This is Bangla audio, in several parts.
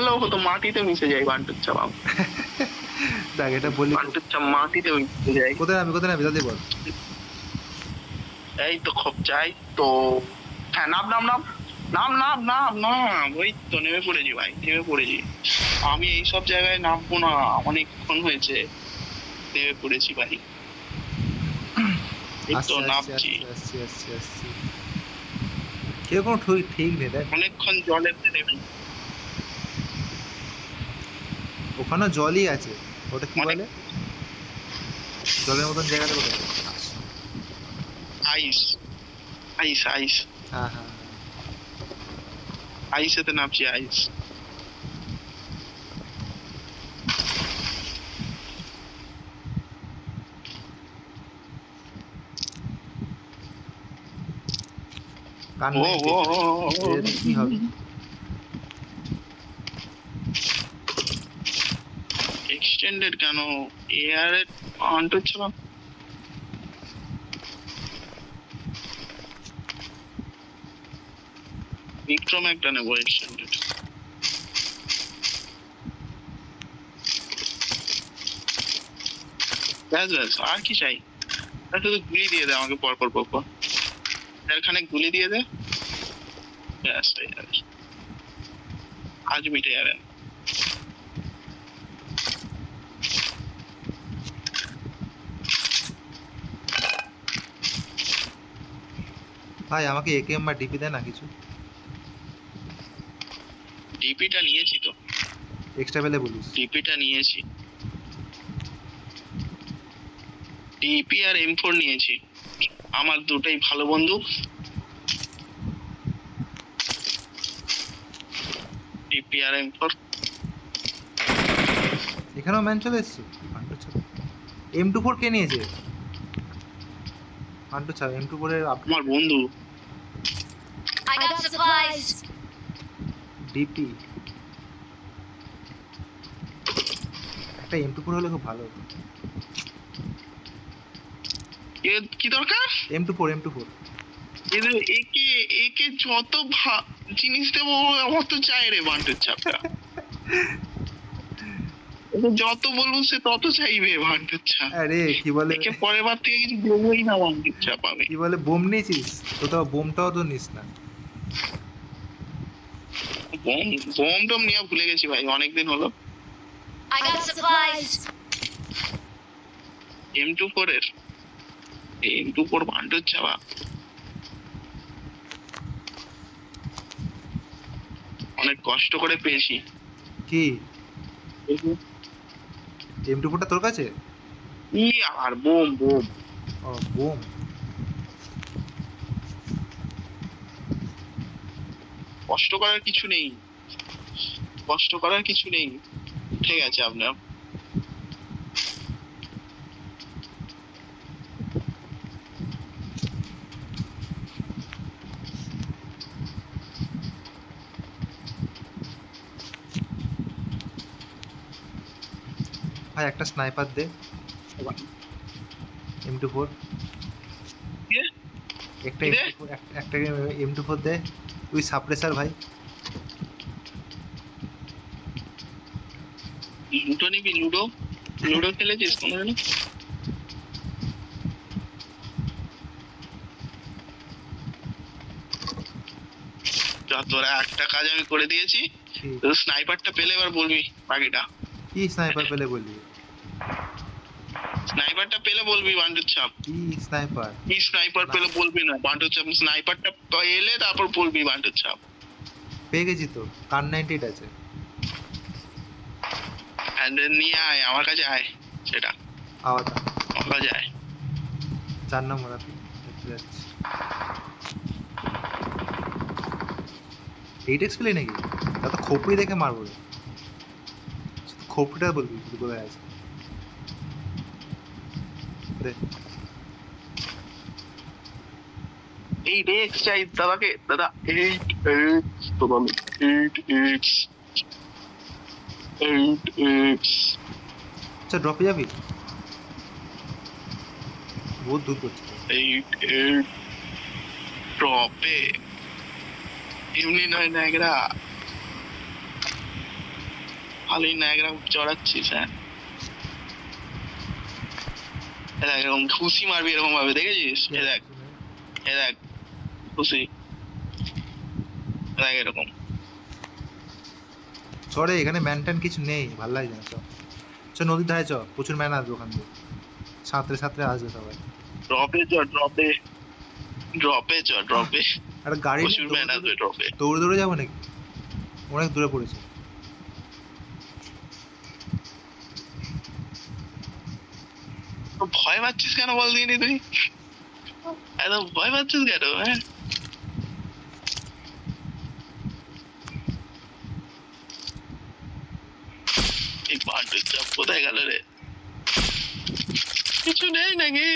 করলেও হতো, মাটিতে মিশে যায় বান্টুর চাপ। দেখ এটা বললি বান্টুর চাপ মাটিতে মিশে যায়। কোথায় নামি জলদি বল। এই তো খপ চাই তো। হ্যাঁ, নাম নাম নাম নাম নাম নাম নাম ওই তো নেমে পড়েছি ভাই, নেমে পড়েছি। আমি এইসব জায়গায় নামবো না, অনেকক্ষণ হয়েছে। নেমে পড়েছি ভাই, এই তো নামছি। কেউ কোনো ঠিক নেই দেখ। অনেকক্ষণ জলের নেমে, ওখানে জলই আছে, ওটা কি অনেক বলে জলের মতন জায়গাটা কোথায়? আইস আইস আইস হ্যাঁ হ্যাঁ আইসেতে নামছি, আইস। ও ও কি হবে? এক্সটেন্ডেড কেন? এয়ার এর অন হচ্ছে না। বিক্রম একটা নেবো এক্সটেন্ডেড। ব্যাস ব্যাস, আর কি চাই? আর শুধু গুলি দিয়ে দে আমাকে পর পর পর পর, এখানে গুলি দিয়ে দে, ব্যাস হয়ে যাবে, আজ মিটে যাবে। ভাই আমাকে একেএম বা ডিপি দেয় না কিছু? ডিপিটা নিয়েছি তো, এক্সট্রা পেলে বলিস। ডিপিটা নিয়েছি, ডিপি আর M4 নিয়েছি, আমার দুটোই ভালো বন্ধু। ডিপি আর M4। এখানেও ম্যান চলে এসছে। M24 কে নিয়েছে? M24 এর আমার বন্ধু। I got supplies. ডিপি একটা M24 হলে খুব ভালো হতো। কি দরকার? M24 এদের একে একে যত জিনিস দেবো অত চাই রে বান্টুর চাপটা। যত বলবো সে তত চাইবে বান্টুর চাপ। আরে কি বলে, একে পরের বার থেকে কিছু দেবোই না বান্টুর চাপ আমি। কি বলে বোম নিয়েছিস তো? বোমটাও তো নিস না। বোম টোম নিয়ে ভুলে গেছি ভাই, অনেকদিন হলো। I got supplies. M24 এর M24 বান্টুর চাপা অনেক কষ্ট করে পেয়েছি। কি M24টা তোর কাছে? আর বোম বোম ও বোম। কষ্ট করার কিছু নেই, কষ্ট করার কিছু নেই, ঠিক আছে আপনার। ভাই একটা স্নাইপার দে, M24 একটা M24 দে, তুই সাপ্রেসার ভাই। লুডো নিবি? লুডো লুডো খেলেছিস কোনোদিন? তোরা একটা কাজ আমি করে দিয়েছি, স্নাইপারটা পেলে এবার বলবি বাকিটা। কি স্নাইপার পেলে বলবি? স্নাইপারটা পেলে বলবি বান্টুর চাপ। কি স্নাইপার? কি স্নাইপার পেলে বলবি না বান্টুর চাপ, স্নাইপারটা এলে তারপর বলবি বান্টুর চাপ। পেয়ে গেছি তো, কার 98 আছে। নিয়ে আয় আমার কাছে, আয় সেটা আওয়াজ আমার কাছে আয়। 4 নম্বর আপনি দেখতে যাচ্ছি। 8x পেলে নাকি? তা তো খোপড়ি দেখে মারবো রে। খোপড়িটা বলবি কোথায় আছে রে? 8x চাই দাদাকে, দাদা 8x তো আমি 8x 8x। আচ্ছা ড্রপে যাবি? বহুত দূর করছে। 8x ড্রপে এমনি নয় ন্যাগরা। ভালোই না এরকম চড়াচ্ছিস, হ্যাঁ এ দেখ এরকম খুশি মারবি এরকম ভাবে, দেখেছিস? এ দেখ খুশি, দেখ এরকম। চরে এখানে ম্যান ট্যান কিছু নেই, ভাল লাগে না। চ নদীর ধারে চ, প্রচুর ম্যান আসবে ওখান দিয়ে, সাঁতরে সাঁতরে আসবে সবাই। ড্রপে একটা গাড়ি প্রচুর ম্যান আসবে ড্রপে। দৌড়ে দৌড়ে যাবো নাকি? অনেক দূরে পড়েছে। ভয় পাচ্ছিস কেন বল দিনি তুই? এত ভয় পাচ্ছিস কেন? হ্যাঁ এই বান্টুর চাপ কোথায় গেল রে? কিছু নেই নাকি?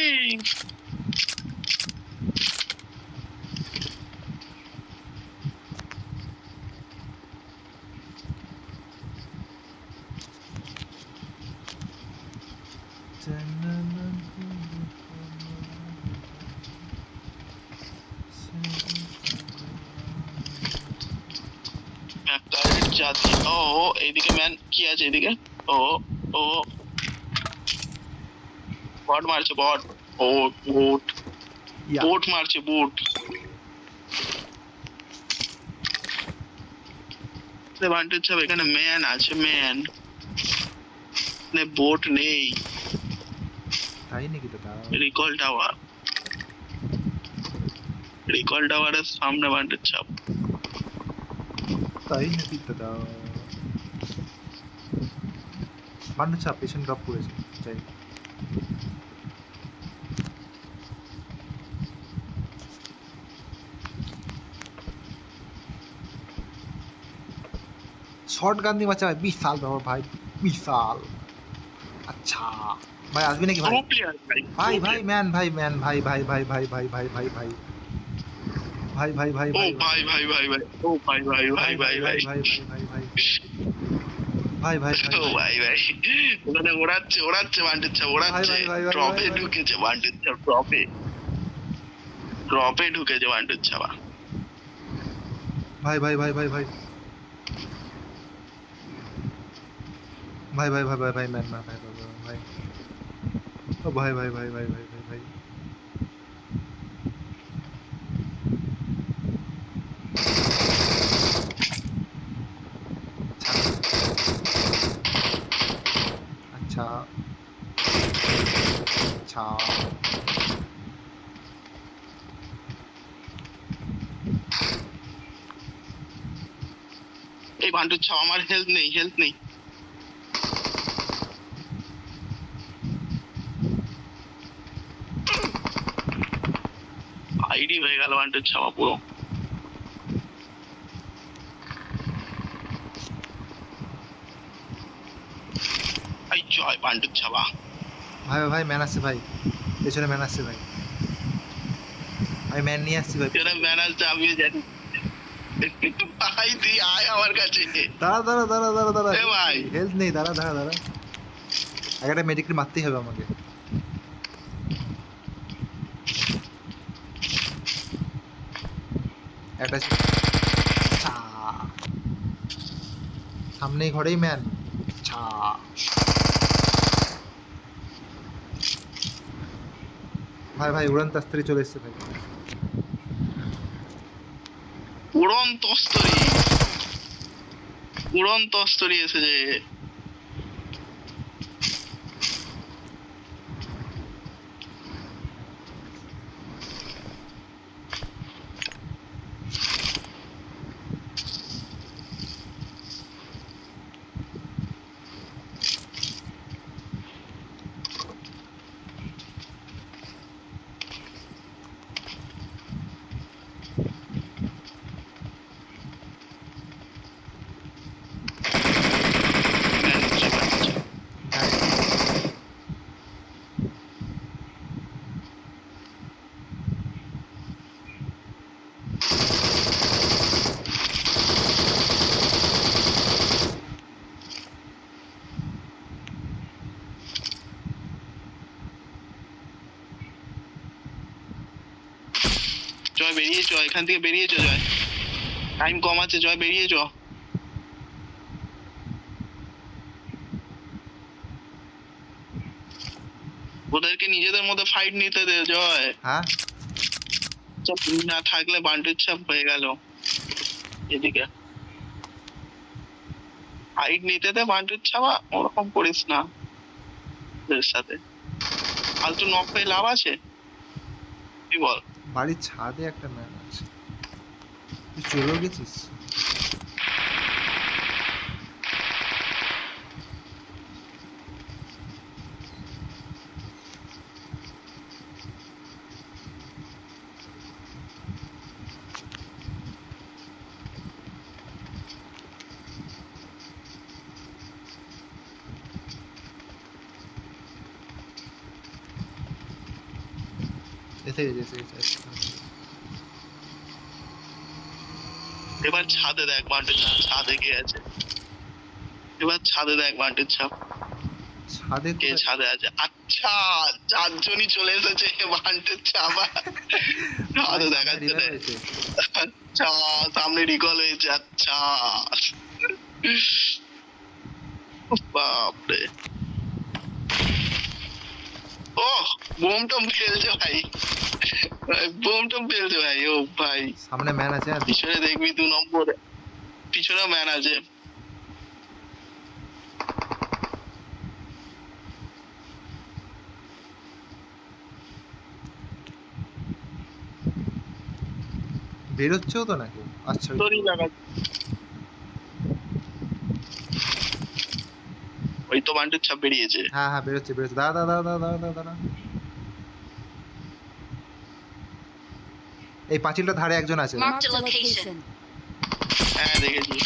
জাতি ও এইদিকে ম্যান কি আছে এদিকে? ও ও বট মারছে, বট ও বোট মারছে, বোট বান্টুর চাপ। এখানে ম্যান আছে, ম্যান বোট নেই। তাই নাকি? তো দাঁড়াও, রিকল টাওয়ারের সামনে বান্টুর চাপ। তাই নাকি? তো দাঁড়াও, বান্ডু চাপ পেছন ড্রপ করেছে। যাই শর্ট গান দিয়ে বাচ্চা, বিশাল ব্যাপার ভাই, বিশাল। আচ্ছা ভাই আসবি নাকি ভাই? ভাই ভাই ম্যান, ভাই ম্যান, ভাই ভাই ভাই ভাই ভাই ভাই ভাই ভাই ভাই ভাই ভাই ও ভাই ভাই ভাই ভাই ভাই ও ভাই ভাই ভাই ভাই ভাই ভাই ভাই ভাই ভাই ভাই ও ভাই ভাই ওখানে ওড়াচ্ছে বান্টুর চাপ, ওড়াচ্ছে। ড্রপে ঢুকেছে বান্টুর চাপ, ড্রপে ঢুকেছে বান্টুর চাপ। ভাই ভাই ভাই ভাই ভাই ভাই ভাই ভাই ভাই ভাই ম্যান ভাই ভাই ভাই ও ভাই ভাই ভাই ভাই ভাই ভাই ভাই আচ্ছা আচ্ছা এই বান্টুর চাপ আমার হেলথ নেই আইডি হয়ে গেল বান্টুর ছাওয়া পুরো। জয় বান্টুর ছাওয়া। ভাই ভাই ম্যান আসছে ভাই, পেছনে ম্যান আসছে ভাই, আমি ম্যান নিয়ে আসছি ভাই। ম্যান আসছে আমিও জানি ভাই, তুই আয় আমার কাছে। দাঁড়া দাঁড়া দাঁড়া দাঁড়া দাঁড়া, এ ভাই হেলথ নেই, দাঁড়া দাঁড়া দাঁড়া, একটা মেডিকেল মারতেই হবে আমাকে। একটা সামনেই ঘরেই ম্যান। ভাই ভাই উড়ান তাস্তারি চলে এসছে ভাই, উড়ন তস্তরি এসেছে। জয় বেরিয়ে চ, এখান থেকে বেরিয়ে চ, জয় টাইম কম আছে, জয় বেরিয়ে চ। ওদেরকে নিজেদের মধ্যে ফাইট নিতে দে জয়। হ্যাঁ তুমি না থাকলে বান্টুর ছাপ হয়ে গেল এদিকে। ফাইট নিতে দে বান্টুর ছাপা, ওরকম করিস না ওদের সাথে। ফালতু নক পেয়ে লাভ আছে? কি বল? বাড়ির ছাদে একটা ম্যান আছে, তুই চলেও গেছিস? এসে গেছে এসে গেছে এবার ছাদে দেখ বান্টুর ছাপ, ছাদে কে আছে? এবার ছাদে দেখ বান্টুর ছাপ ছাদে কে ছাদে আছে। আচ্ছা, চারজনই চলে এসেছে বান্টুর ছাপ। ছাদে দেখাচ্ছে রে। আচ্ছা, সামনে রিকল হয়েছে। আচ্ছা, বাপরে। ও বোম টম ফেলছে ভাই, বোম টম ফেলছে ভাই। ও ভাই সামনে ম্যান আছে। আর পিছনে দেখবি 2 নম্বরে, পিছনে ম্যান আছে। বেরোচ্ছেও তো নাকি? আচ্ছা তোরই লাগা, ওই তো বান্টুর ছাপ বেরিয়েছে। হ্যাঁ হ্যাঁ বেরোচ্ছে বেরোচ্ছে, দাঁড়া দাঁড়া দাঁড়া দাঁড়া দাঁড়া দাঁড়া। এই পাঁচিলটা ধারে একজন আছে। Marked a location. হ্যাঁ দেখেছি।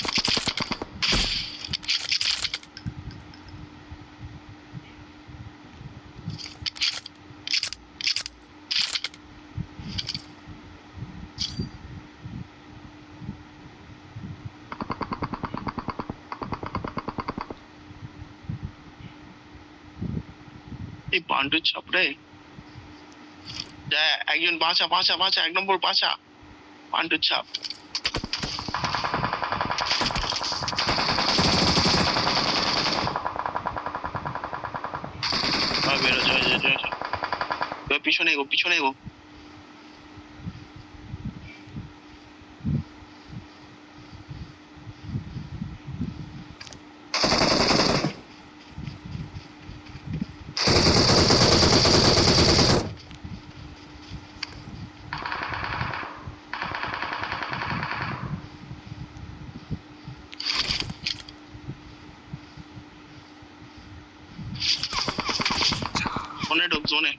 এই বান্টুর ছাপ রে, যা একজন বাঁচা বাঁচা বাঁচা, 1 নম্বর বাঁচা। বান্টুর ছাপ বেরো, জয় জয় জয় জয়। এবার পিছনে এগো, পিছনে এগো। জোনে ঢোক, জোনে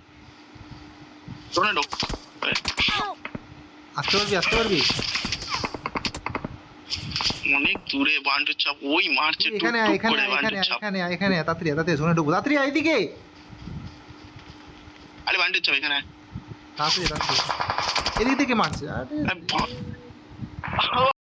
জোনে ঢোক। Help! আসতে পারবি আসতে পারবি? অনেক দূরে বান্টুর ছাপ, ওই মারছে টুক এখানে টুক এখানে করে এখানে বান্টুর ছাপ। এখানে এখানে তাড়াতাড়ি তাড়াতাড়ি শোনে ঢুকবো, তাড়াতাড়ি এইদিকে আরে বান্টুর ছাপ এখানে। তাড়াতাড়ি তাড়াতাড়ি। এদিক থেকে মারছে। আরে আরে বাপ।